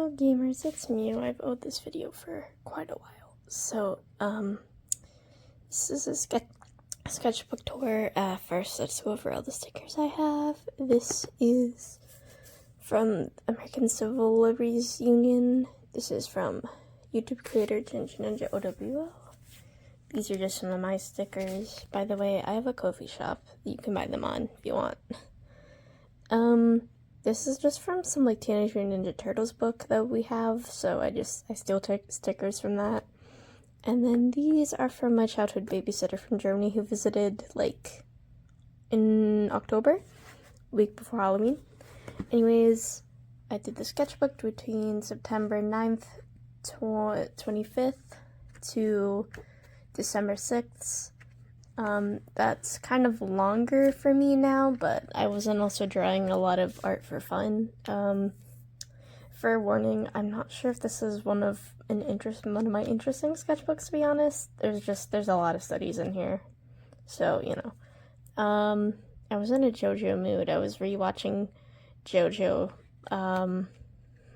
Hello gamers, it's Mew. I've owed this video for quite a while. So, this is a sketchbook tour. First, let's go over all the stickers I have. This is from American Civil Liberties Union. This is from YouTube creator Ginger Ninja OWL. These are just some of my stickers. By the way, I have a Ko-fi shop that you can buy them on if you want. This is just from some like Teenage Mutant Ninja Turtles book that we have, so I still take stickers from that. And then these are from my childhood babysitter from Germany who visited like in October, week before Halloween. Anyways, I did the sketchbook between September 9th, 25th to December 6th. That's kind of longer for me now, but I wasn't also drawing a lot of art for fun. For warning, I'm not sure if this is one of my interesting sketchbooks, to be honest. There's a lot of studies in here. So, you know. I was in a JoJo mood. I was rewatching JoJo. I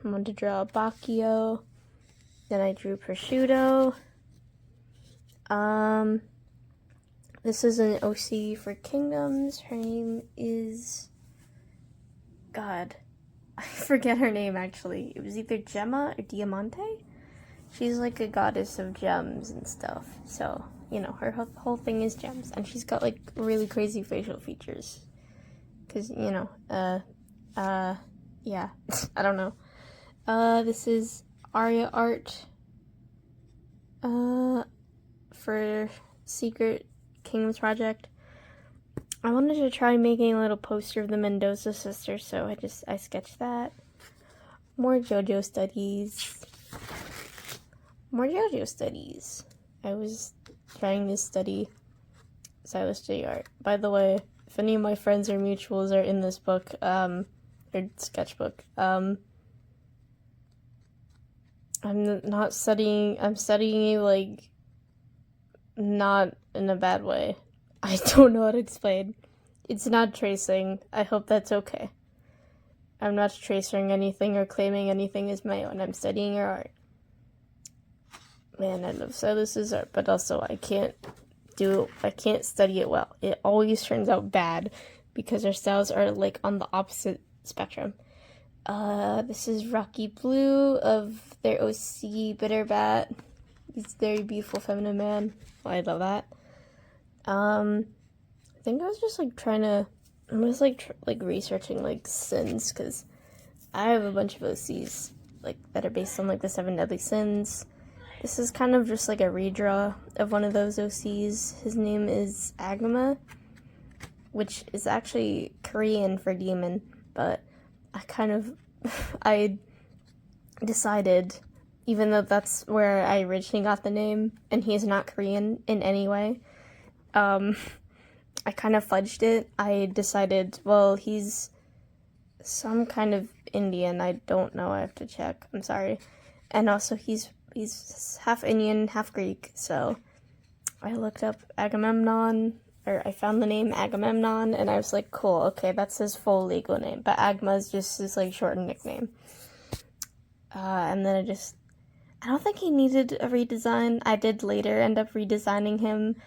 wanted to draw Bacchio. Then I drew Prosciutto. This is an OC for Kingdoms. Her name is... God. I forget her name, actually. It was either Gemma or Diamante? She's like a goddess of gems and stuff. So, you know, her whole thing is gems. And she's got, like, really crazy facial features. Because, you know, yeah. I don't know. This is Aria art. For Secret Kingdoms project. I wanted to try making a little poster of the Mendoza sisters, so I sketched that. More JoJo studies. I was trying to study stylistic art. By the way, if any of my friends or mutuals are in this book, or sketchbook, I'm not studying, I'm studying you, like, not in a bad way. I don't know how to explain. It's not tracing. I hope that's okay. I'm not tracing anything or claiming anything as my own. I'm studying your art. Man, I love Silas's art, but also I can't study it well. It always turns out bad because our styles are like on the opposite spectrum. This is Rocky Blue of their OC Bitterbat. He's a very beautiful feminine man. I love that. I think I was just like I was like researching like sins, because I have a bunch of OCs like that are based on like the 7 deadly sins. This is kind of just like a redraw of one of those OCs. His name is Agama, which is actually Korean for demon, but I decided, even though that's where I originally got the name, and he is not Korean in any way, I kind of fudged it. I decided, well, he's some kind of Indian. I don't know. I have to check. I'm sorry. And also, he's half Indian, half Greek. So I looked up Agamemnon, or I found the name Agamemnon, and I was like, cool, okay, that's his full legal name. But Agma is just his like shortened nickname. And then I don't think he needed a redesign. I did later end up redesigning him.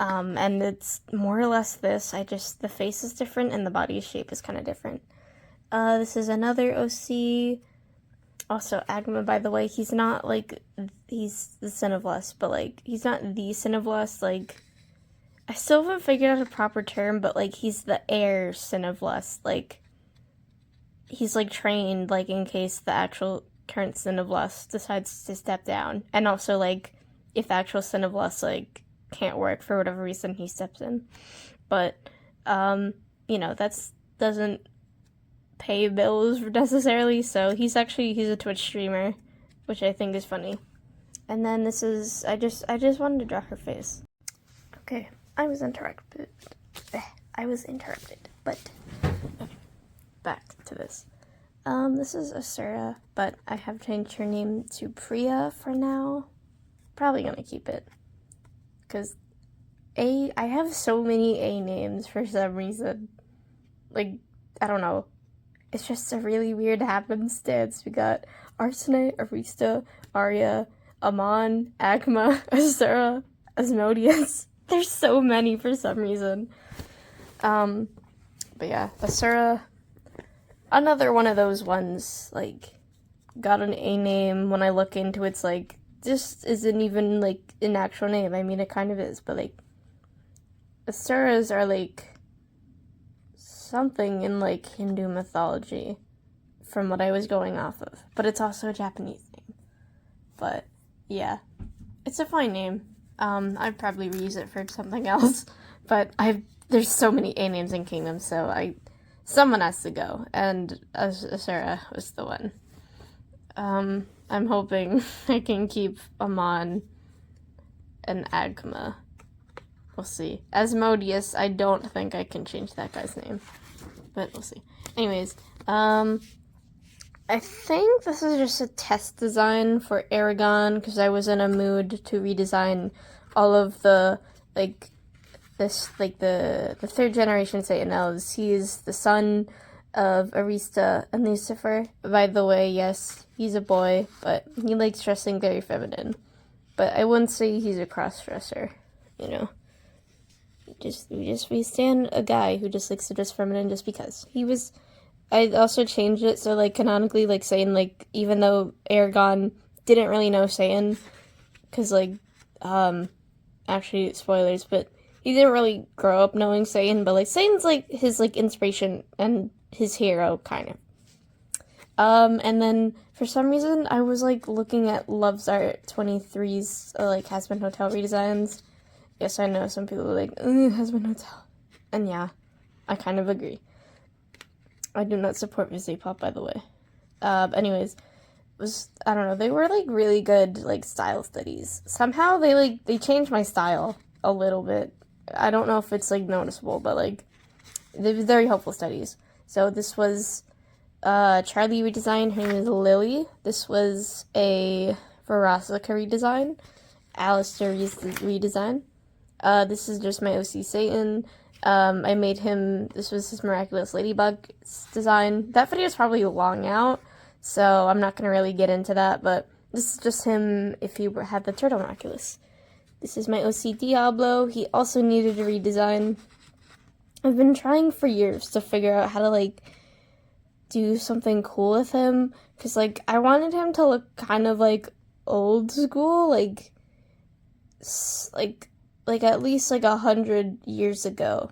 And it's more or less this. The face is different and the body shape is kind of different. This is another OC. Also, Agma, by the way, he's not like, he's the Sin of Lust, but like, he's not the Sin of Lust. Like, I still haven't figured out a proper term, but like, he's the heir Sin of Lust. Like, he's like trained, like, in case the actual current Sin of Lust decides to step down. And also, like, if the actual Sin of Lust, like, can't work for whatever reason, he steps in. But, you know, doesn't pay bills necessarily, so he's a Twitch streamer, which I think is funny. And then this is, I just wanted to draw her face. Okay, I was interrupted, but, okay, back to this. This is Asura, but I have changed her name to Priya for now. Probably gonna keep it, because I have so many A names for some reason. Like, I don't know. it's just a really weird happenstance. We got Arsene, Arista, Arya, Amon, Agma, Azura, Asmodeus. There's so many for some reason. But yeah, Asura, another one of those ones, like, got an A name. When I look into it, it's like, this isn't even, like, an actual name. I mean, it kind of is, but, like, Asuras are, like, something in, like, Hindu mythology, from what I was going off of. But it's also a Japanese name. But, yeah. It's a fine name. I'd probably reuse it for something else. But there's so many A names in Kingdom, so someone has to go. And Asura was the one. I'm hoping I can keep Amon and Agma. We'll see. Asmodeus, I don't think I can change that guy's name. But we'll see. Anyways, I think this is just a test design for Aragon, because I was in a mood to redesign all of the, like, the third generation Satan elves. He is the son of Arista and Lucifer. By the way, yes, he's a boy, but he likes dressing very feminine. But I wouldn't say he's a cross-dresser, you know. We stand a guy who just likes to dress feminine just because. I also changed it so, like, canonically, like, Satan, like, even though Aragon didn't really know Satan, because, like, actually, spoilers, but he didn't really grow up knowing Satan, but, like, Satan's, like, his, like, inspiration and his hero, kind of. And then, for some reason, I was, like, looking at Love's Art 23's, like, Has-Been Hotel redesigns. Yes, I know, some people are like, Has-Been Hotel. And yeah, I kind of agree. I do not support Vizipop, by the way. Anyways, I don't know, they were, like, really good, like, style studies. Somehow, they changed my style a little bit. I don't know if it's, like, noticeable, but, like, they were very helpful studies. So, this was, Charlie redesign, her name is Lily. This was a Verasica redesign. Alistair redesign. This is just my OC Satan. I made him, this was his Miraculous Ladybug design. That video is probably long out, so I'm not going to really get into that, but this is just him if he had the Turtle Miraculous. This is my OC Diablo. He also needed a redesign. I've been trying for years to figure out how to, like, do something cool with him, because, like, I wanted him to look kind of, like, old school, like at least, like, 100 years ago.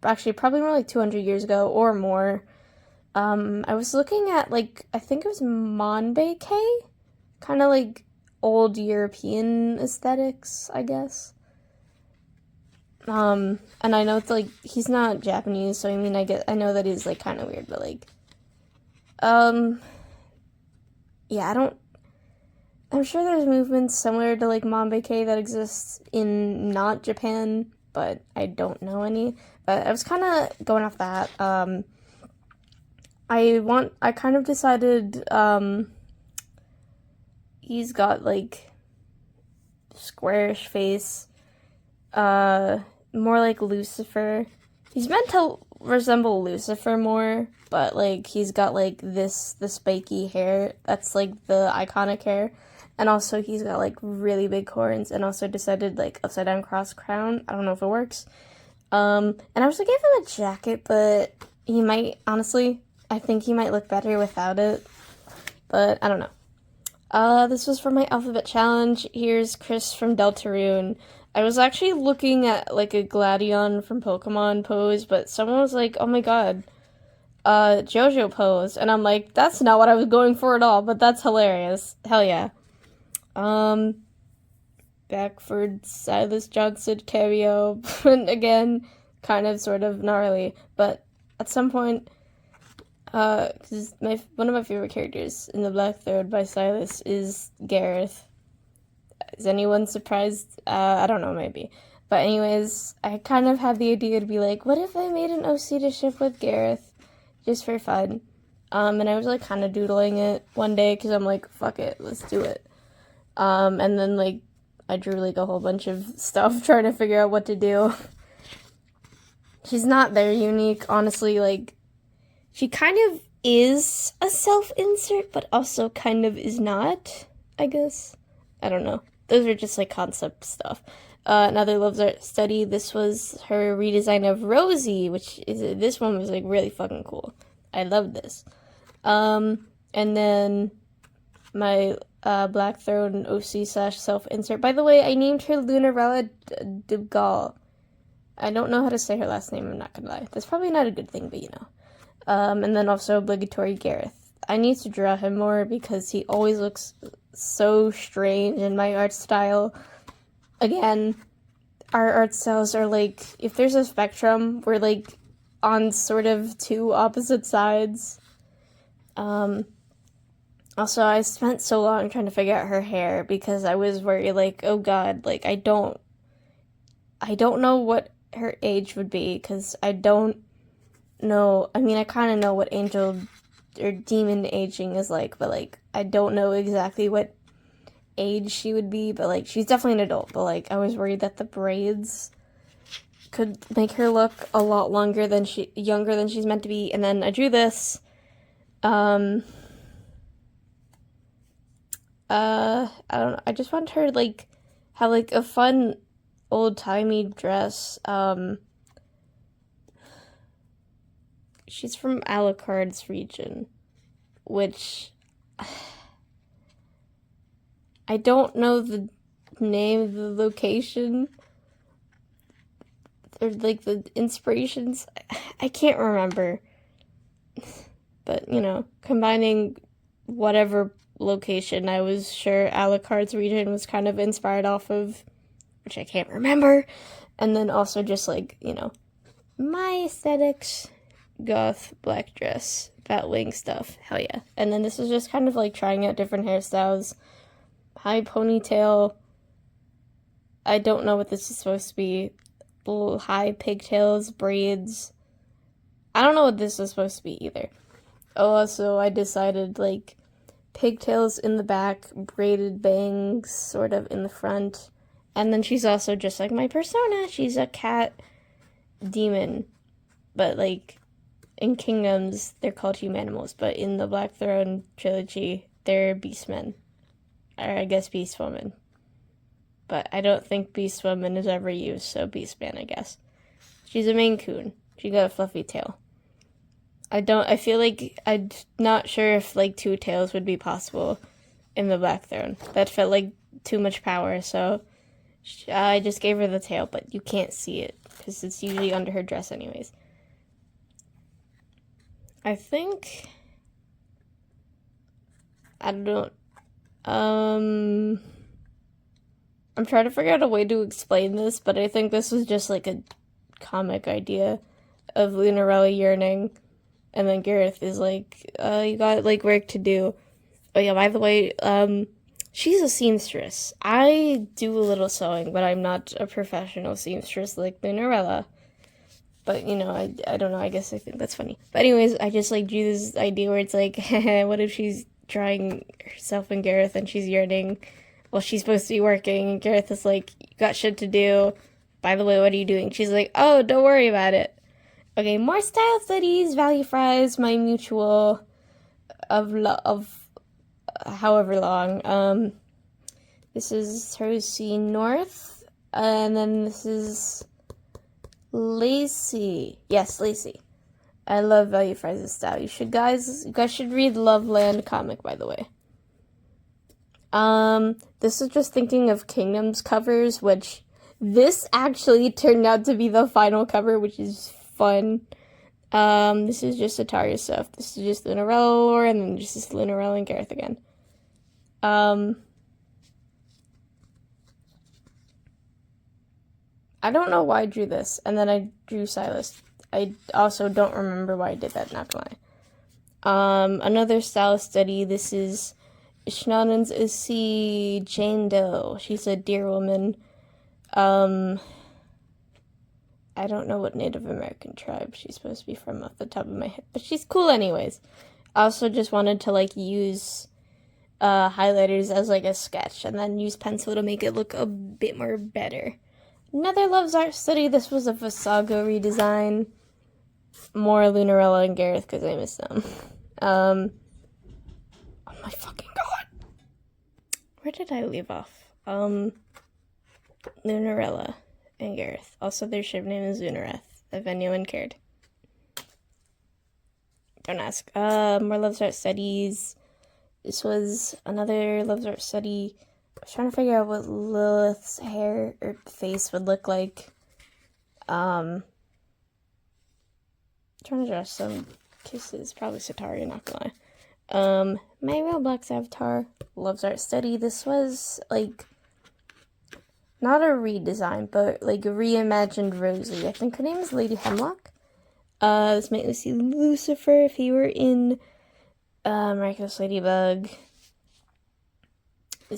Actually, probably more like 200 years ago or more. I was looking at, like, I think it was Monbeke? Kind of, like, old European aesthetics, I guess. And I know it's, like, he's not Japanese, so, I mean, I know that he's, like, kind of weird, but, like, yeah, I'm sure there's movements similar to, like, Monbeke that exists in not Japan, but I don't know any. But I was kind of going off that. I kind of decided, he's got, like, squarish face, more like Lucifer. He's meant to resemble Lucifer more, but, like, he's got, like, the spiky hair. That's, like, the iconic hair. And also, he's got, like, really big horns, and also decided, like, upside down cross crown. I don't know if it works. And I was, like, gave him a jacket, but he might, honestly, I think he might look better without it. But, I don't know. This was for my alphabet challenge. Here's Chris from Deltarune. I was actually looking at, like, a Gladion from Pokemon pose, but someone was like, oh my god, JoJo pose. And I'm like, that's not what I was going for at all, but that's hilarious. Hell yeah. Backford, Silas Johnson cameo, and again, kind of, sort of, not really, but at some point, because one of my favorite characters in the Black Third by Silas is Gareth. Is anyone surprised? I don't know, maybe. But anyways, I kind of had the idea to be like, what if I made an OC to ship with Gareth? Just for fun. And I was, like, kind of doodling it one day, because I'm like, fuck it, let's do it. And then, like, I drew, like, a whole bunch of stuff trying to figure out what to do. She's not very unique, honestly, like, she kind of is a self-insert, but also kind of is not, I guess. I don't know. Those are just like concept stuff. Another Loves Art study. This was her redesign of Rosie, which is this one was like really fucking cool. I love this. And then my Black Throne OC / self-insert. By the way, I named her Lunarella Dugal. I don't know how to say her last name, I'm not gonna lie. That's probably not a good thing, but you know. And then also obligatory Gareth. I need to draw him more because he always looks so strange in my art style. Again, our art styles are like, if there's a spectrum, we're like on sort of two opposite sides. Also, I spent so long trying to figure out her hair because I was worried, like, oh god, like, I don't know what her age would be, because I don't know, I mean, I kind of know what angel or demon aging is like, but, like, I don't know exactly what age she would be, but, like, she's definitely an adult, but, like, I was worried that the braids could make her look a lot younger than she's meant to be, and then I drew this. I don't know, I just want her, like, have, like, a fun, old-timey dress. She's from Alucard's region, which I don't know the name of the location. Or, like, the inspirations. I can't remember. But, you know, combining whatever location I was sure Alucard's region was kind of inspired off of, which I can't remember. And then also just, like, you know, my aesthetics, goth, black dress, bat wing stuff. Hell yeah. And then this was just kind of, like, trying out different hairstyles. High ponytail. I don't know what this is supposed to be. Little high pigtails, braids. I don't know what this is supposed to be either. Oh, also, I decided, like, pigtails in the back, braided bangs sort of in the front. And then she's also just like my persona. She's a cat demon. But, like, in Kingdoms, they're called humanimals. But in the Black Throne trilogy, they're beastmen. Or I guess beastwoman. But I don't think beastwoman is ever used, so beastman, I guess. She's a Maine Coon. She got a fluffy tail. I feel like I'm not sure if, like, two tails would be possible in the Black Throne. That felt like too much power, so I just gave her the tail, but you can't see it, because it's usually under her dress anyways. I think, I don't, I'm trying to figure out a way to explain this, but I think this was just, like, a comic idea of Lunarella yearning. And then Gareth is like, you got, like, work to do. Oh, yeah, by the way, she's a seamstress. I do a little sewing, but I'm not a professional seamstress like Lunarella. But, you know, I don't know, I guess I think that's funny. But anyways, I just, like, drew this idea where it's like, what if she's drawing herself and Gareth and she's yearning while she's supposed to be working, and Gareth is like, you got shit to do. By the way, what are you doing? She's like, oh, don't worry about it. Okay, more style studies, value fries, my mutual of however long. This is Cersei North, and then this is Lacey. Yes, Lacey. I love value fries' style. You guys should read Loveland comic, by the way. This is just thinking of Kingdoms covers, which this actually turned out to be the final cover, which is fun. This is just Ataria stuff. This is just Lunarella lore, and then just Lunarella and Gareth again. I don't know why I drew this, and then I drew Silas. I also don't remember why I did that, not gonna lie. Another style study, this is Schnannen's Issy Jane Doe. She's a deer woman. I don't know what Native American tribe she's supposed to be from off the top of my head, but she's cool anyways. I also just wanted to, like, use highlighters as, like, a sketch, and then use pencil to make it look a bit more better. Another Loves Art study. This was a Visago redesign. More Lunarella and Gareth because I miss them. Oh my fucking god. Where did I leave off? Lunarella and Gareth. Also, their ship name is Lunareth, if anyone cared. Don't ask. More Loves Art Studies. This was another Loves Art study. I was trying to figure out what Lilith's hair or face would look like. Trying to draw some kisses. Probably Satari, not gonna lie. My Roblox avatar, Loves Art Study. This was, like, not a redesign, but, like, a reimagined Rosie. I think her name is Lady Hemlock. This made me see Lucifer if he were in Miraculous Ladybug. I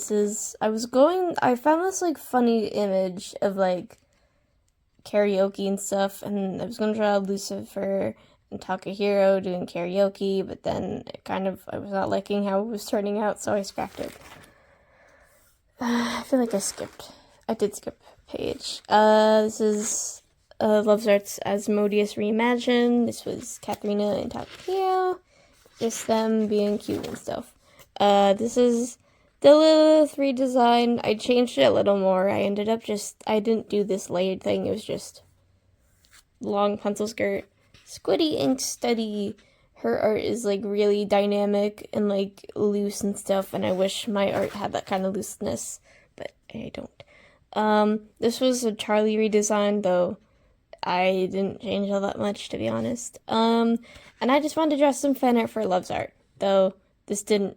found this, like, funny image of, like, karaoke and stuff, and I was gonna draw Lucifer and Takahiro doing karaoke, but then I was not liking how it was turning out, so I scrapped it. I feel like I did skip a page. This is Loves Arts Asmodeus Reimagined. This was Katharina and Takahiro. Just them being cute and stuff. This is the Lilith redesign. I changed it a little more. I didn't do this layered thing. It was just long pencil skirt. Squiddy Ink Study. Her art is, like, really dynamic and, like, loose and stuff, and I wish my art had that kind of looseness, but I don't. This was a Charlie redesign, though I didn't change all that much, to be honest. And I just wanted to draw some fan art for Loves Art, though this didn't,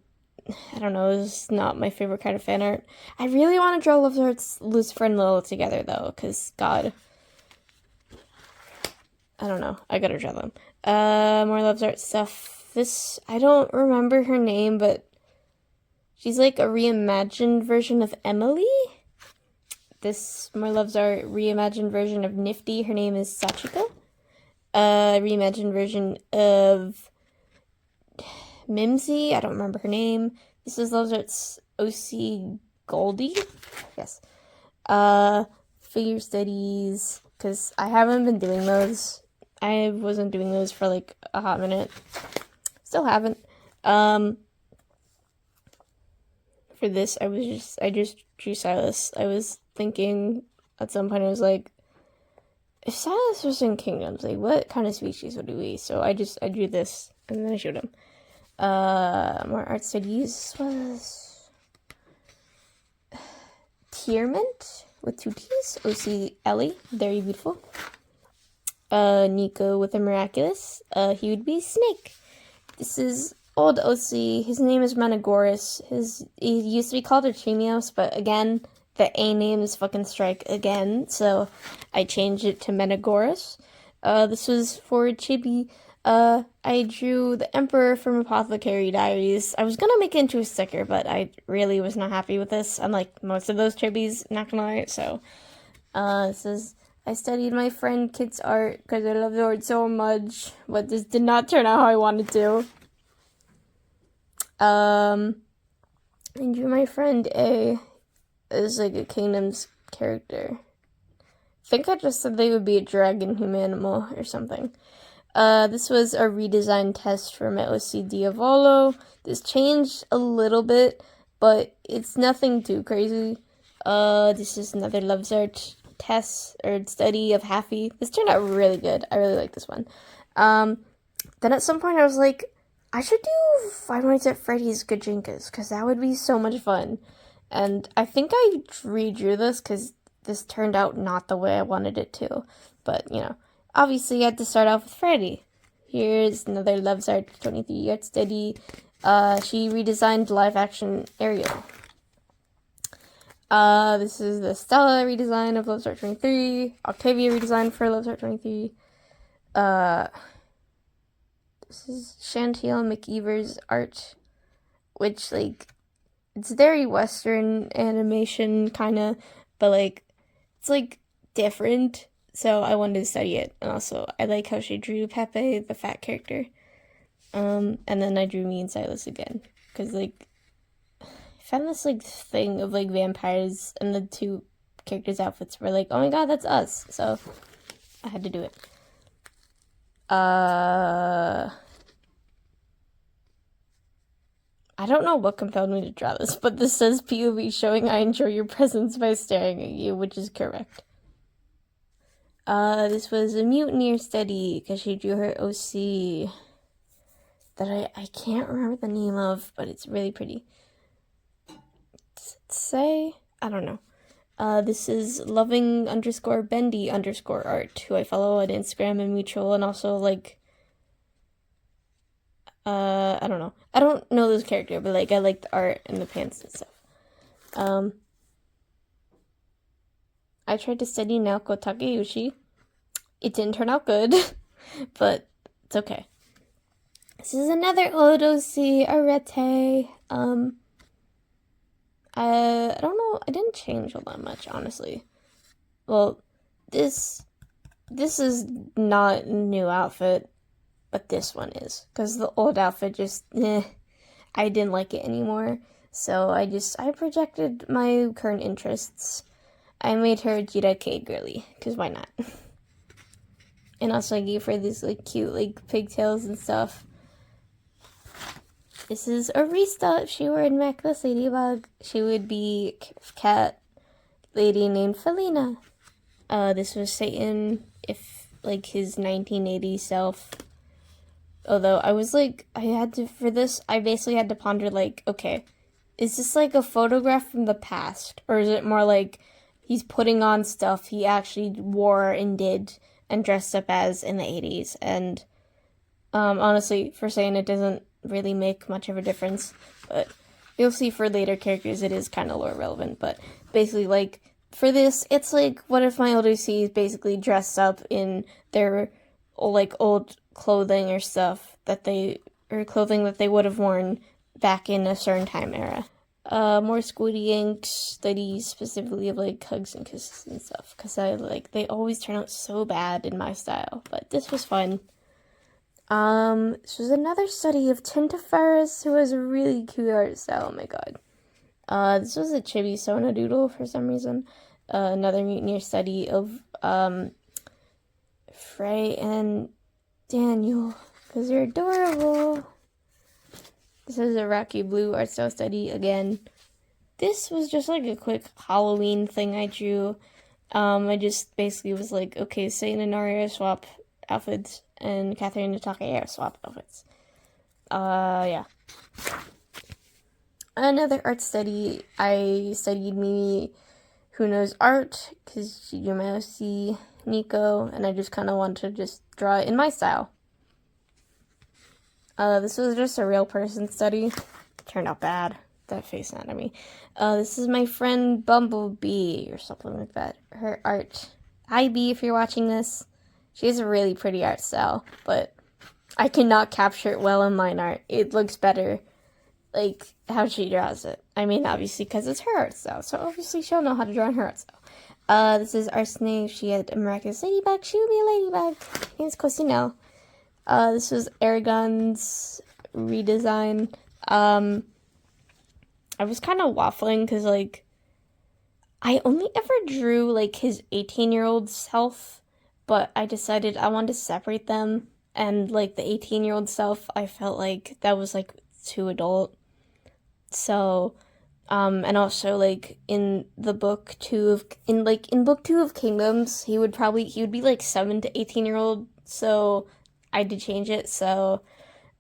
I don't know, this is not my favorite kind of fan art. I really want to draw Loves Art's Lucifer and Lilith together, though, because, God, I don't know, I gotta draw them. More Loves Art stuff. This, I don't remember her name, but she's, like, a reimagined version of Emily. This More Loves Art reimagined version of Nifty. Her name is Sachiko. Reimagined version of Mimsy. I don't remember her name. This is Loves Art's OC Goldie. Yes. Figure studies. Because I haven't been doing those. I wasn't doing those for, like, a hot minute. Still haven't. For this, I just drew Silas. I was thinking at some point, I was like, if Silas was in Kingdoms, like, what kind of species would he be? So I drew this, and then I showed him. More art studies was Tierment with 2 T's. OC Ellie, very beautiful. Nico with a Miraculous. He would be Snake. This is old OC. His name is Managoras. He used to be called Archemios, but again, the A names fucking strike again, so I changed it to Managoras. This was for Chibi. I drew the Emperor from Apothecary Diaries. I was gonna make it into a sticker, but I really was not happy with this, unlike most of those Chibis, not gonna lie, so, this is, I studied my friend Kit's art, because I love the art so much, but this did not turn out how I wanted to. I drew my friend A as, like, a Kingdoms character. I think I just said they would be a dragon humanimal or something. This was a redesigned test for my OC Diavolo. This changed a little bit, but it's nothing too crazy. This is another Loves Art test or study of Happy. This turned out really good. I really like this one. Then at some point I was like, I should do Five Nights at Freddy's Gajinkas, because that would be so much fun. And I think I redrew this, because this turned out not the way I wanted it to. But, you know, obviously I had to start off with Freddy. Here's another Loves Art 23 art study. She redesigned live-action Ariel. This is the Stella redesign of Loves Art 23. Octavia redesign for Loves Art 23. This is Chantel McEver's art, which, like, it's very Western animation, kinda, but, like, it's, like, different, so I wanted to study it. And also, I like how she drew Pepe, the fat character. And then I drew me and Silas again, because, like, I found this, like, thing of, like, vampires, and the 2 characters' outfits were like, oh my god, that's us, so I had to do it. I don't know what compelled me to draw this, but this says POV showing I enjoy your presence by staring at you, which is correct. This was a mutineer study, because she drew her OC that I can't remember the name of, but it's really pretty. Does it say? I don't know. This is loving_bendy_art, who I follow on Instagram and mutual, and also, like, I don't know. I don't know this character, but, like, I like the art and the pants and stuff. I tried to study Naoko Takeuchi. It didn't turn out good, but it's okay. This is another old OC, Arete. I don't know, I didn't change all that much, honestly. Well, this is not a new outfit, but this one is, because the old outfit just, I didn't like it anymore, so I projected my current interests. I made her Jirake girly, because why not? And also I gave her these, like, cute, like, pigtails and stuff. This is Arista. If she were in Macbeth Ladybug, she would be cat lady named Felina. This was Satan, if, like, his 1980 self. Although, I was, like, for this, I basically had to ponder, like, okay, is this, like, a photograph from the past? Or is it more like he's putting on stuff he actually wore and did and dressed up as in the 80s? And, honestly, for saying it doesn't really make much of a difference, but you'll see for later characters it is kind of lore relevant. But basically, like, for this, it's like, what if my old OCs basically dressed up in their, like, old clothing or stuff clothing that they would have worn back in a certain time era. More Squiddy inked studies, specifically of, like, hugs and kisses and stuff, because they always turn out so bad in my style, but this was fun. This was another study of Tintiferous, who has a really cute art style, oh my god. This was a Chibi Sona doodle for some reason. Another mutineer study of, Frey and Daniel, because they're adorable. This is a Rocky Blue art style study again. This was just, like, a quick Halloween thing I drew. I just basically was like, okay, Satan and Naria swap outfits, and Catherine and Takaya swap outfits. Yeah. Another art study, I studied Mimi, who knows art, because she drew my OC, Nico, and I just kind of wanted to just draw it in my style. This was just a real person study. It turned out bad. That face not at me. This is my friend Bumblebee, or something like that. Her art. Hi, Bee, if you're watching this. She has a really pretty art style, but I cannot capture it well in mine art. It looks better, like, how she draws it. I mean, obviously, because it's her art style, so obviously she'll know how to draw in her art style. This is Arsene. If she had a miraculous ladybug, she would be a ladybug. It's Cosino. This was Aragon's redesign. I was kind of waffling, because, like, I only ever drew, like, his 18-year-old self, but I decided I wanted to separate them, and, like, the 18-year-old self, I felt like that was, like, too adult. So, and also, like, in book 2 of Kingdoms, he would be, like, 7 to 18-year-old, so I had to change it. So,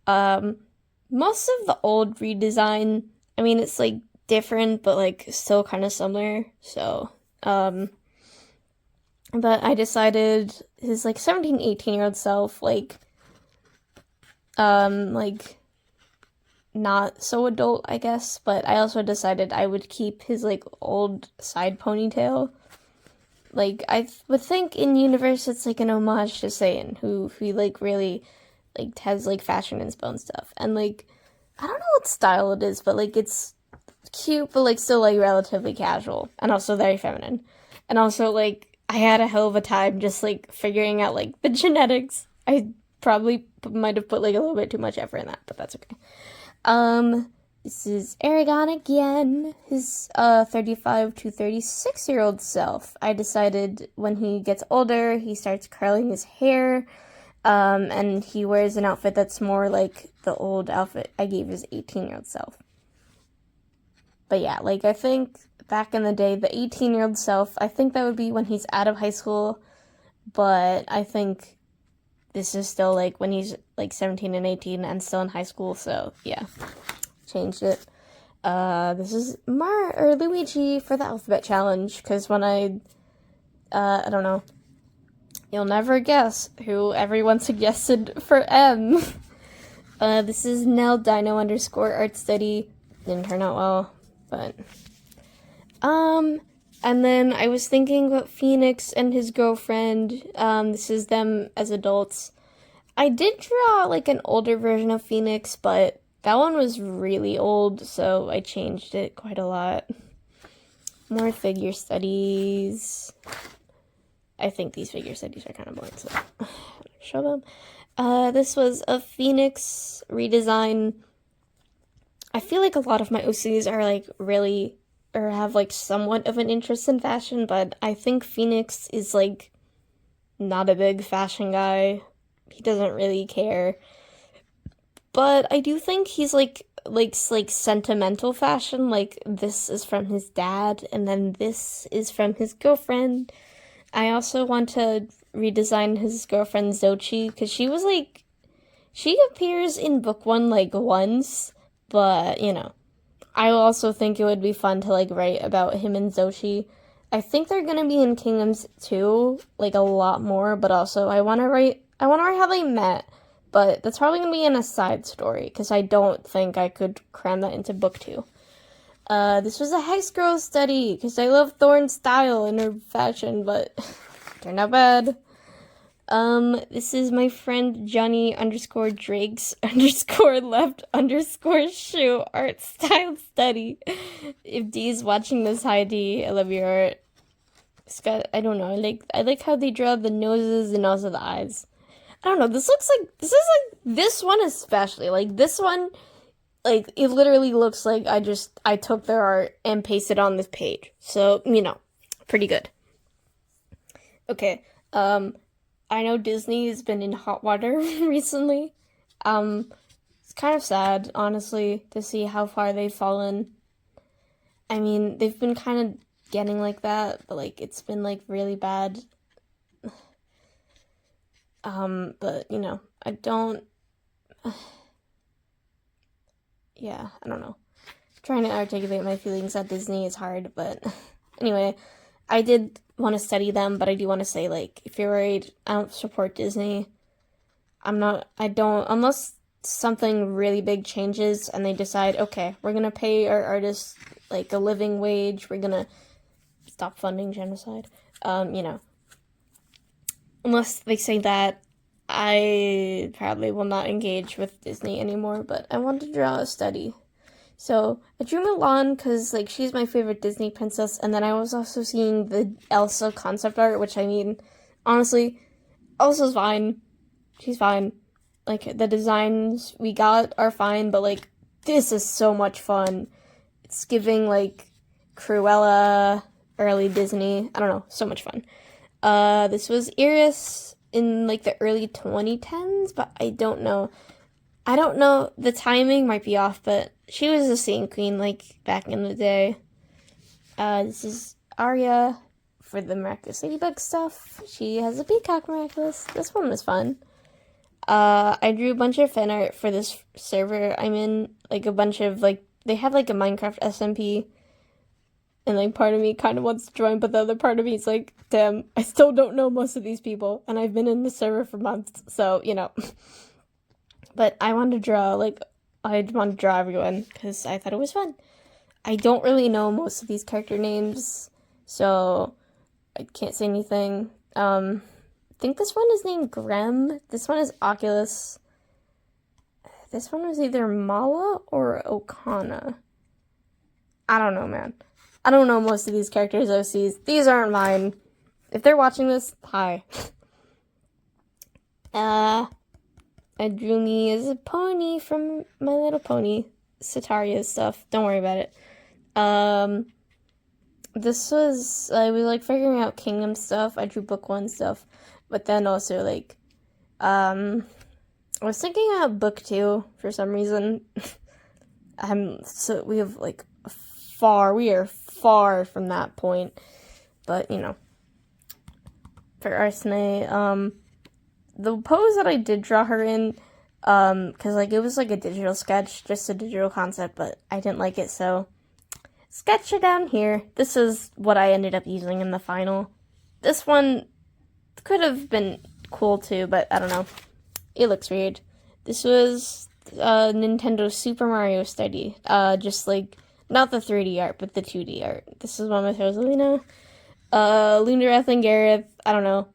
most of the old redesign, I mean, it's, like, different, but, like, still kind of similar, so, but I decided his, like, 17, 18-year-old self, like, not so adult, I guess, but I also decided I would keep his, like, old side ponytail. Like, I would think in universe it's, like, an homage to Satan, who like, really, like, has, like, fashion inspo and stuff, and, like, I don't know what style it is, but, like, it's cute, but, like, still, like, relatively casual, and also very feminine, and also, like, I had a hell of a time just, like, figuring out, like, the genetics. I probably might have put, like, a little bit too much effort in that, but that's okay. This is Aragon again, his 35 to 36-year-old self. I decided when he gets older, he starts curling his hair, and he wears an outfit that's more like the old outfit I gave his 18-year-old self. But yeah, like, I think back in the day, the 18-year-old self, I think that would be when he's out of high school, but I think this is still, like, when he's, like, 17 and 18 and still in high school, so, yeah, changed it. This is Luigi for the alphabet challenge, because when I don't know, you'll never guess who everyone suggested for M. This is Nell Dino _ art study. Didn't turn out well, but, and then I was thinking about Phoenix and his girlfriend. This is them as adults. I did draw, like, an older version of Phoenix, but that one was really old, so I changed it quite a lot. More figure studies. I think these figure studies are kind of boring, so I'll show them. This was a Phoenix redesign. I feel like a lot of my OCs are, like, really, or have, like, somewhat of an interest in fashion, but I think Phoenix is, like, not a big fashion guy. He doesn't really care. But I do think he's, like sentimental fashion. Like, this is from his dad, and then this is from his girlfriend. I also want to redesign his girlfriend Zochi, because she was, like, she appears in book 1, like, once, but, you know, I also think it would be fun to, like, write about him and Zochi. I think they're gonna be in Kingdoms 2, like, a lot more, but also I want to write how they met, but that's probably gonna be in a side story, because I don't think I could cram that into book 2. This was a Hex Girl study, because I love Thorne's style and her fashion, but turned out bad. This is my friend Johnny _Drakes _left _shoe art style study. If Dee's watching this, hi Dee, I love your art. Scott, I don't know, I like how they draw the noses and also the eyes. I don't know, this one especially, like, this one, like, it literally looks like I took their art and pasted on this page. So, you know, pretty good. Okay, I know Disney has been in hot water recently. It's kind of sad, honestly, to see how far they've fallen. I mean, they've been kind of getting like that, but, like, it's been, like, really bad. But, you know, I don't... yeah, I don't know. Trying to articulate my feelings at Disney is hard, but anyway, I did want to study them, but I do want to say, like, if you're worried, I don't support Disney. Unless something really big changes and they decide, okay, we're gonna pay our artists, like, a living wage, we're gonna stop funding genocide, you know. Unless they say that, I probably will not engage with Disney anymore, but I want to draw a study. So, I drew Mulan because, like, she's my favorite Disney princess, and then I was also seeing the Elsa concept art, which, I mean, honestly, Elsa's fine. She's fine. Like, the designs we got are fine, but, like, this is so much fun. It's giving, like, Cruella, early Disney. I don't know, so much fun. This was Iris in, like, the early 2010s, but I don't know. The timing might be off, but she was a Saint Queen, like, back in the day. This is Arya for the Miraculous Ladybug stuff. She has a Peacock Miraculous. This one was fun. I drew a bunch of fan art for this server I'm in, like, a bunch of, like, they have, like, a Minecraft SMP, and, like, part of me kind of wants to join, but the other part of me is like, damn, I still don't know most of these people, and I've been in the server for months, so, you know. But I wanted to draw, everyone, because I thought it was fun. I don't really know most of these character names, so I can't say anything. I think this one is named Grem. This one is Oculus. This one was either Mala or Okana. I don't know, man. I don't know most of these characters' OCs. These aren't mine. If they're watching this, hi. I drew me as a pony from My Little Pony. Sataria's stuff. Don't worry about it. I was, like, figuring out Kingdom stuff. I drew book 1 stuff. But then also, like, I was thinking about book 2 for some reason. So we have, like, we are far from that point. But, you know, for Arsene, the pose that I did draw her in, because, like, it was, like, a digital sketch, just a digital concept, but I didn't like it, so sketch it down here. This is what I ended up using in the final. This one could have been cool, too, but I don't know. It looks weird. This was Nintendo Super Mario study. Just, like, not the 3D art, but the 2D art. This is one of my Rosalina. Luna and Gareth, I don't know.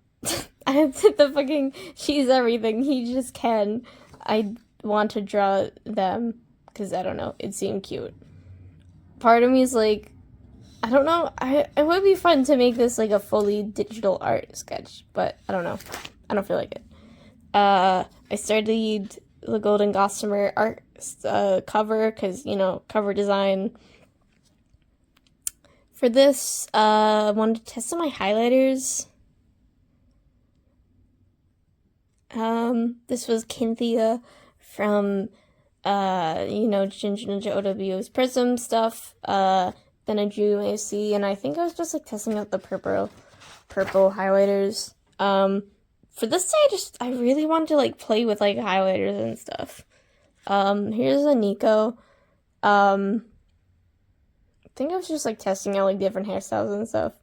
I did the fucking, she's everything, he just can. I want to draw them, because I don't know, it seemed cute. Part of me is like, I don't know, it would be fun to make this like a fully digital art sketch, but I don't know. I don't feel like it. I studied the Golden Gossamer art cover, because, you know, cover design. For this, I wanted to test out my highlighters. This was Cynthia from, you know, Ginger Ninja OW's Prism stuff. Then I drew my C, and I think I was just, like, testing out the purple highlighters. For this day, I really wanted to, like, play with, like, highlighters and stuff. Here's a Nico. I think I was just, like, testing out, like, different hairstyles and stuff.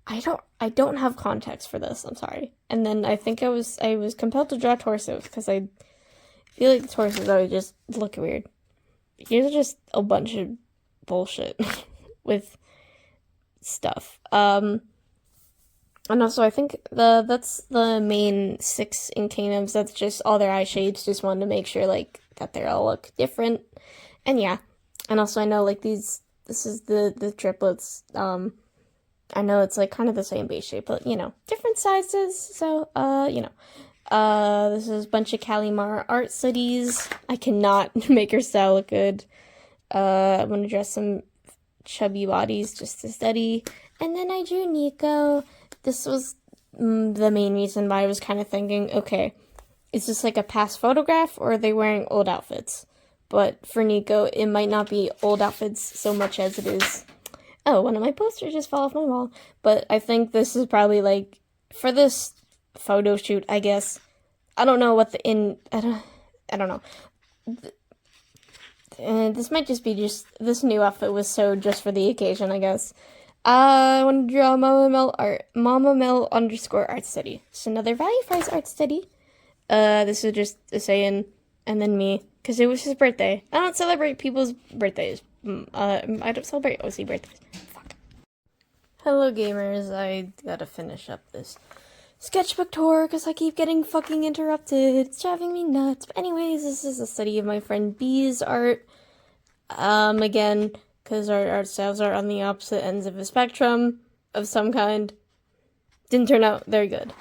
I don't have context for this, I'm sorry. And then I think I was compelled to draw torsos, because I feel like the torsos always just look weird. Here's just a bunch of bullshit with stuff. And also I think that's the main 6 in Kingdoms. That's just all their eye shades. Just wanted to make sure, like, that they all look different. And yeah. And also I know, like, this is the triplets. I know it's, like, kind of the same base shape, but, you know, different sizes, so, you know. This is a bunch of Kalimar art studies. I cannot make her style look good. I'm gonna draw some chubby bodies just to study. And then I drew Nico. This was the main reason why I was kind of thinking, okay, is this, like, a past photograph, or are they wearing old outfits? But for Nico, it might not be old outfits so much as it is... Oh, one of my posters just fell off my wall. But I think this is probably, like, for this photo shoot, I guess. I don't know what I don't know. And this might just be this new outfit was sewed just for the occasion, I guess. I want to draw Mama Mel _ art study. It's another value price art study. This is just a saying, and then me, because it was his birthday. I don't celebrate people's birthdays. I don't celebrate OC birthdays. Fuck. Hello, gamers. I gotta finish up this sketchbook tour because I keep getting fucking interrupted. It's driving me nuts. But anyways, this is a study of my friend B's art. Again, because our art styles are on the opposite ends of a spectrum of some kind. Didn't turn out very good.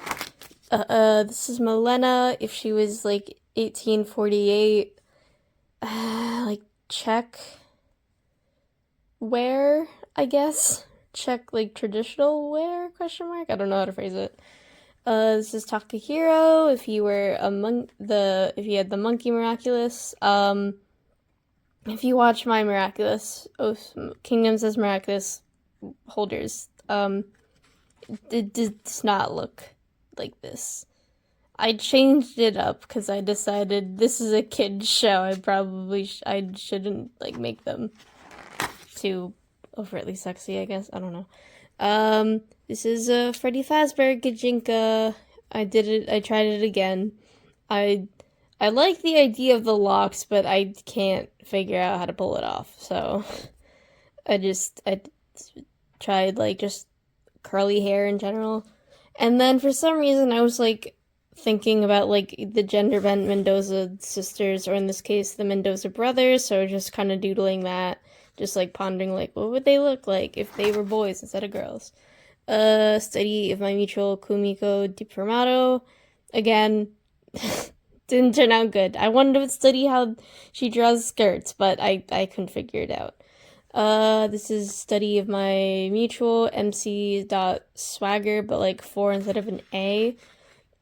This is Milena. If she was, like, 1848, like, Czech wear, I guess. Czech, like, traditional wear, question mark? I don't know how to phrase it. This is Takahiro, if he were if he had the Monkey Miraculous. If you watch my Miraculous, Kingdoms as Miraculous holders, it does not look like this. I changed it up because I decided this is a kid's show. I shouldn't, like, make them too overtly sexy, I guess. I don't know. This is Freddy Fazbear Gajinka. I tried it again. I like the idea of the locks, but I can't figure out how to pull it off. So I tried, like, just curly hair in general. And then for some reason I was, like, thinking about, like, the gender bent Mendoza sisters, or in this case the Mendoza brothers, so just kind of doodling that, just, like, pondering, like, what would they look like if they were boys instead of girls. Study of my mutual Kumiko Dipromato. Again, didn't turn out good. I wanted to study how she draws skirts, but I couldn't figure it out. This is study of my mutual MC.swagger, but, like, 4 instead of an A.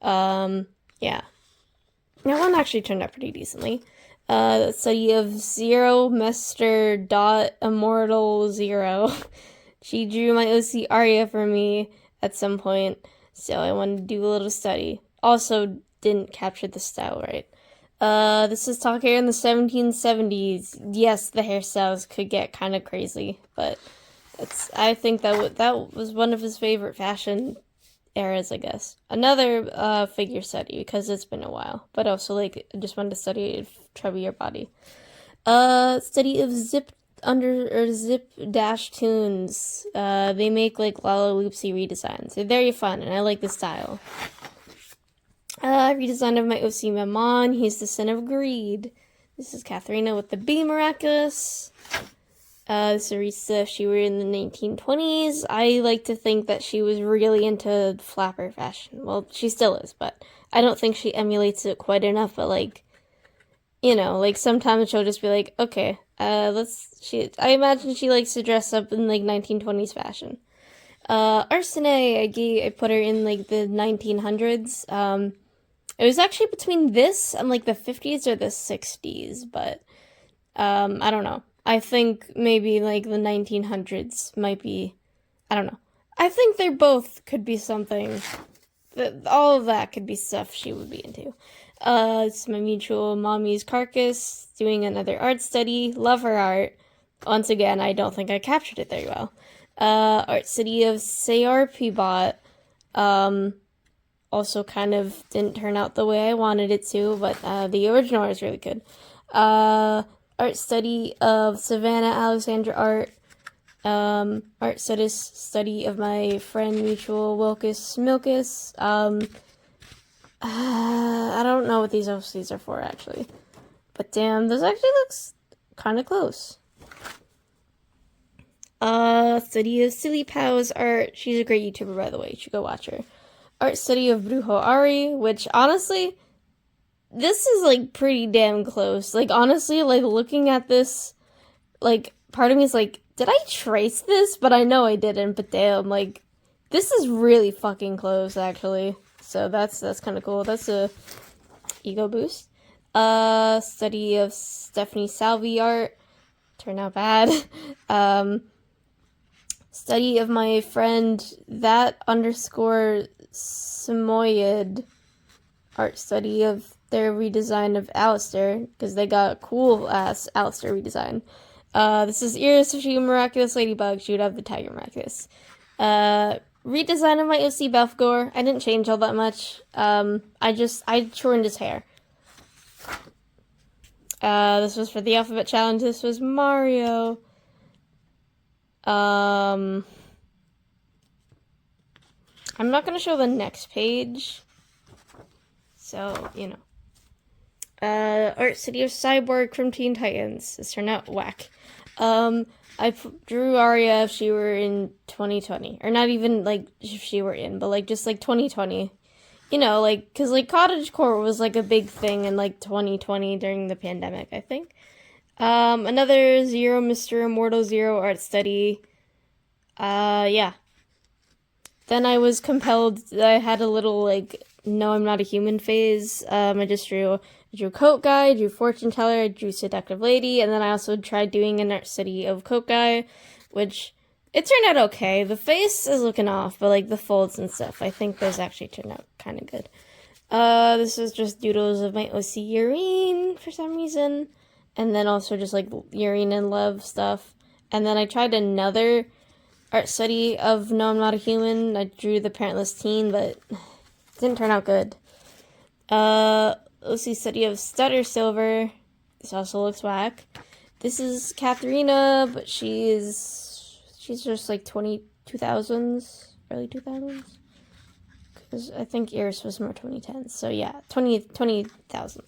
Yeah. That one actually turned out pretty decently. Study of Zero Mester Dot Immortal Zero. She drew my OC Arya for me at some point, so I wanted to do a little study. Also, didn't capture the style right. This is talk hair in the 1770s. Yes, the hairstyles could get kind of crazy, but I think that was one of his favorite fashion eras, I guess. Another figure study because it's been a while, but also like I just wanted to study chubbier body. Study of zip dash tunes. They make like Lala Loopsy redesigns. They're very fun, and I like the style. Redesign of my OC Mammon. He's the sin of greed. This is Katharina with the Be Miraculous. This is Arisa. She were in the 1920s. I like to think that she was really into flapper fashion. Well, she still is, but I don't think she emulates it quite enough. But like, you know, like sometimes she'll just be like, okay, I imagine she likes to dress up in like 1920s fashion. Arsene, I put her in like the 1900s. It was actually between this and like the 50s or the 60s, but I don't know. I think maybe like the 1900s might be, I don't know. I think they both could be something, all of that could be stuff she would be into. It's my mutual mommy's carcass, doing another art study. Love her art. Once again, I don't think I captured it very well. Art study of Sayar Bot. Also kind of didn't turn out the way I wanted it to, but the original art is really good. Art study of Savannah Alexandra art. Art study of my friend mutual Wilkes Milkus. I don't know what these OCs are for, actually. But damn, this actually looks kind of close. Study of Silly Pow's art. She's a great YouTuber, by the way. You should go watch her. Art study of Brujo Ari, which, honestly, this is, like, pretty damn close. Like, honestly, like, looking at this, like, part of me is like, did I trace this? But I know I didn't, but damn, like, this is really fucking close, actually. So that's kind of cool. That's a ego boost. Study of Stephanie Salvi art. Turned out bad. Study of my friend _Samoyed art study of their redesign of Alistair, because they got a cool ass Alistair redesign. This is Iris if she Miraculous Ladybug, she would have the Tiger Miraculous. Redesign of my OC Belfgor. I didn't change all that much. I shortened his hair. This was for the Alphabet Challenge. This was Mario. I'm not gonna show the next page. So, you know. Art City of Cyborg from Teen Titans. This turned out whack. I drew Arya if she were in 2020. Or not even, like, if she were in, but, like, just, like, 2020. You know, like, because, like, cottagecore was, like, a big thing in, like, 2020 during the pandemic, I think. Another Zero Mr. Immortal Zero art study. Yeah. Then I was compelled, I had a little, like, no, I'm not a human phase. I drew Coat Guy, I drew Fortune Teller, I drew Seductive Lady, and then I also tried doing an art study of Coat Guy, which, it turned out okay. The face is looking off, but, like, the folds and stuff, I think those actually turned out kind of good. This is just doodles of my OC Urine, for some reason, and then also just, like, Urine and Love stuff. And then I tried another art study of No, I'm Not a Human. I drew the Parentless Teen, but it didn't turn out good. OC study of Stutter Silver. This also looks whack. This is Katharina, but she's just like 2000s, early 2000s. Because I think Iris was more 2010s. So yeah, 20,000s.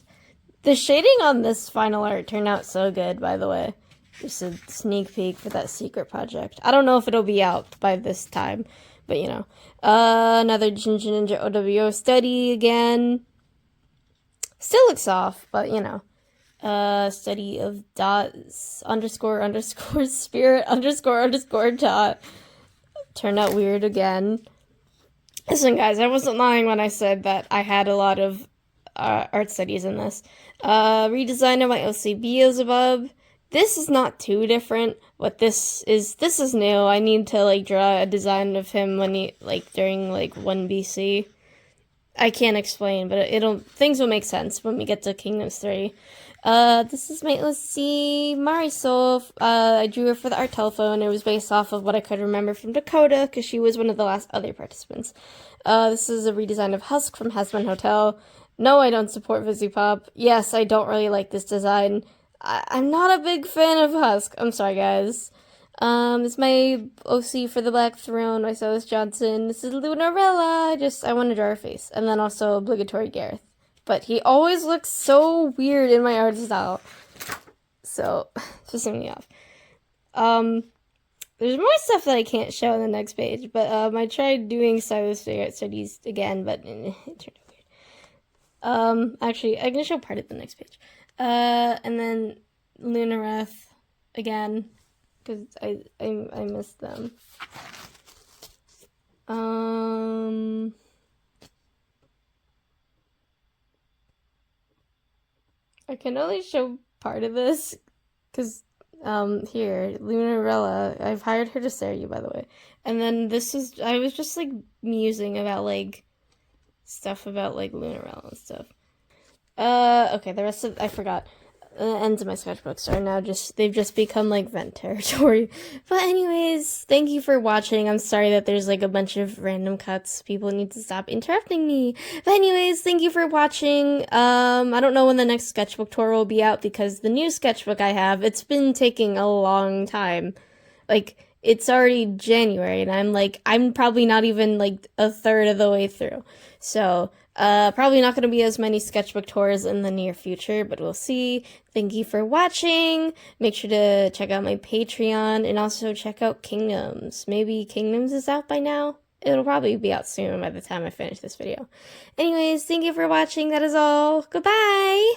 The shading on this final art turned out so good, by the way. Just a sneak peek for that secret project. I don't know if it'll be out by this time, but you know. Another Ginger Ninja OWO study again. Still looks off, but you know. Study of dots _ spirit _ dot. Turned out weird again. Listen, guys, I wasn't lying when I said that I had a lot of art studies in this. Redesign of my OC Beelzebub. This is not too different. What this is new. I need to like draw a design of him when he like during like 1 BC. I can't explain, but things will make sense when we get to Kingdoms 3. This is my OC Marisol. I drew her for the art telephone. It was based off of what I could remember from Dakota, because she was one of the last other participants. This is a redesign of Husk from Hasman Hotel. No, I don't support Vizzy-Pop. Yes, I don't really like this design. I'm not a big fan of Husk. I'm sorry, guys. It's my OC for the Black Throne by Silas Johnson. This is Lunarella. I want to draw her face. And then also obligatory Gareth. But he always looks so weird in my art style. So, it's pissing me off. There's more stuff that I can't show on the next page. But, I tried doing stylistic studies again, but it turned out weird. Actually, I can show part of the next page. And then Lunareth again. Because I missed them. I can only show part of this. Because, here, Lunarella, I've hired her to stare at you, by the way. And then I was just, like, musing about, like, stuff about, like, Lunarella and stuff. Okay, the rest of, I forgot. Ends of my sketchbooks are now they've just become like vent territory. But anyways, thank you for watching. I'm sorry that there's like a bunch of random cuts. People need to stop interrupting me. But anyways, thank you for watching. I don't know when the next sketchbook tour will be out, because the new sketchbook I have, it's been taking a long time. Like, it's already January, and I'm probably not even like a third of the way through. So, probably not going to be as many sketchbook tours in the near future, but we'll see. Thank you for watching. Make sure to check out my Patreon, and also check out Kingdoms. Maybe Kingdoms is out by now? It'll probably be out soon by the time I finish this video. Anyways, thank you for watching. That is all. Goodbye!